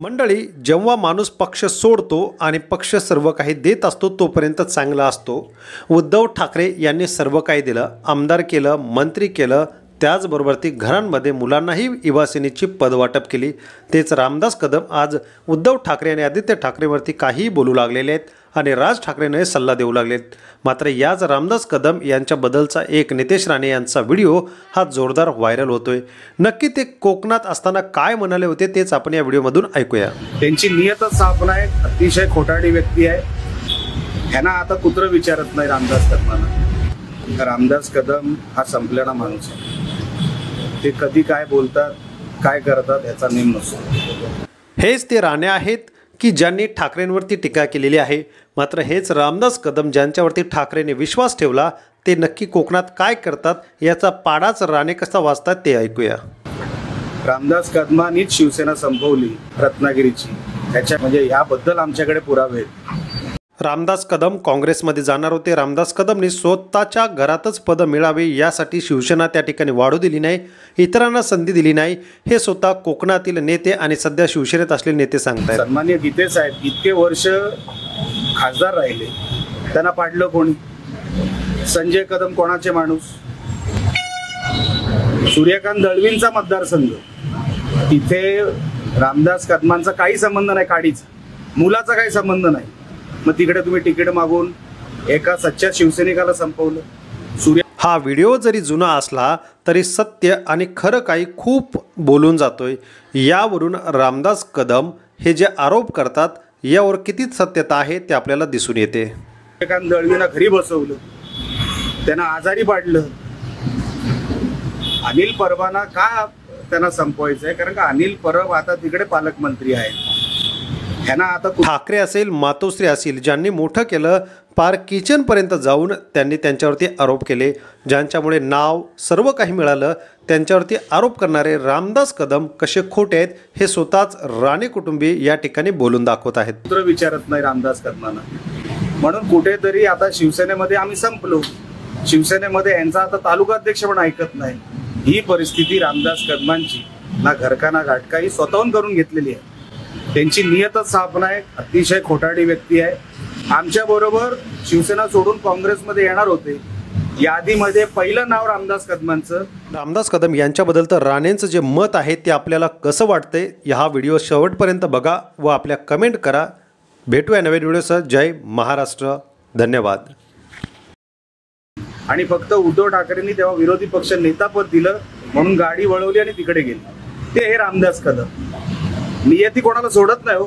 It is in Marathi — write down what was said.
मंडळी, जेव्हा माणूस पक्ष सोडतो आणि पक्ष सर्व काही देत असतो तोपर्यंत चांगला असतो। उद्धव ठाकरे यांनी सर्व काही दिलं, आमदार केलं, मंत्री केलं, त्याचबरोबर ती घरांमध्ये मुलांनाही युवासेनेची पदवाटप केली। तेच रामदास कदम आज उद्धव ठाकरे आणि आदित्य ठाकरेवरती काहीही बोलू लागलेले आहेत आणि राज ठाकरेंना सल्ला देऊ लागलेत। मात्र याच रामदास कदम यांच्याबद्दलचा एक नितेश राणे यांचा व्हिडिओ हा जोरदार व्हायरल होतोय। नक्की ते कोकणात असताना काय म्हणाले होते तेच आपण या व्हिडिओमधून ऐकूया। त्यांची नियतच साफ नाही, अतिशय खोटारडी व्यक्ती आहे। ह्यांना आता कुत्र विचारत नाही रामदास कदमांना। रामदास कदम हा संपलेला माणूस आहे। ते कधी काय बोलतात, काय करतात याचा नेम नसतो। हेच ते राणे आहेत की ज्यांनी ठाकरेंवरती टीका केलेली आहे। मात्र हेच रामदास कदम ज्यांच्यावरती ठाकरेंनी विश्वास ठेवला ते नक्की कोकणात काय करतात याचा पाडाच राणे कसा वाचतात ते ऐकूया। रामदास कदमांनीच शिवसेना संपवली रत्नागिरीची, त्याच्या म्हणजे याबद्दल आमच्याकडे पुरावे आहेत। रामदास कदम काँग्रेसमध्ये जाणार होते। रामदास कदमने स्वतःच्या घरातच पद मिळावे यासाठी शिवसेना त्या ठिकाणी वाढू दिली नाही, इतरांना संधी दिली नाही, हे स्वतः कोकणातील नेते आणि सध्या शिवसेनेत असलेले नेते सांगतात। सन्माननीय गीते साहेब इतके वर्ष खासदार राहिले, त्यांना पाडलं कोणी? संजय कदम कोणाचे माणूस? सूर्यकांत दळवींचा मतदारसंघ, तिथे रामदास कदमांचा काही संबंध नाही, काडीचा मुलाचा काही संबंध नाही। मग तिकडे तुम्ही तिकीट मागून एका सच्च्या शिवसैनिकाला संपवलं। हा व्हिडिओ जरी जुना असला तरी सत्य आणि खरं काही खूप बोलून जातोय। यावरून रामदास कदम हे जे आरोप करतात यावर किती सत्यता आहे ते आपल्याला दिसून येते। सूर्यकांत दळवींना घरी बसवलं, त्यांना आजारी पाडलं। अनिल परबांना का त्यांना संपवायचं आहे? कारण का अनिल परब आता तिकडे पालकमंत्री आहेत। आता ठाकरे असेल, मातोश्री असेल, ज्यांनी मोठं केलं, पार किचनपर्यंत जाऊन त्यांनी त्यांच्यावरती आरोप केले, ज्यांच्यामुळे नाव सर्व काही मिळालं, त्यांच्यावरती आरोप करणारे रामदास कदम कसे खोटे आहेत हे स्वतःच राणे कुटुंबीय या ठिकाणी बोलून दाखवत आहेत। कुत्र विचारत नाही रामदास कदमांना, म्हणून कुठेतरी आता शिवसेनेमध्ये आम्ही संपलो। शिवसेनेमध्ये यांचा आता तालुकाध्यक्ष पण ऐकत नाही। ही परिस्थिती रामदास कदमांची ना घरका ना घाटका ही स्वतःहून करून घेतलेली आहे। त्यांची नियतच साफ नाही, अतिशय खोटारडी व्यक्ती आहे। आमच्या बरोबर शिवसेना सोडून काँग्रेसमध्ये येणार होते, यादीमध्ये पहिलं नाव रामदास कदमांचं। रामदास कदम यांच्याबद्दल तर राणेंचं जे मत आहे ते आपल्याला कसं वाटतंय हा व्हिडिओ शेवटपर्यंत बघा व आपल्या कमेंट करा। भेटूया नवीन व्हिडिओसह। जय महाराष्ट्र, धन्यवाद। आणि फक्त उद्धव ठाकरेंनी तेव्हा विरोधी पक्ष नेतापद दिलं म्हणून गाडी वळवली आणि तिकडे गेली, ते हे रामदास कदम। नियती कोणाला सोडत नाही हो।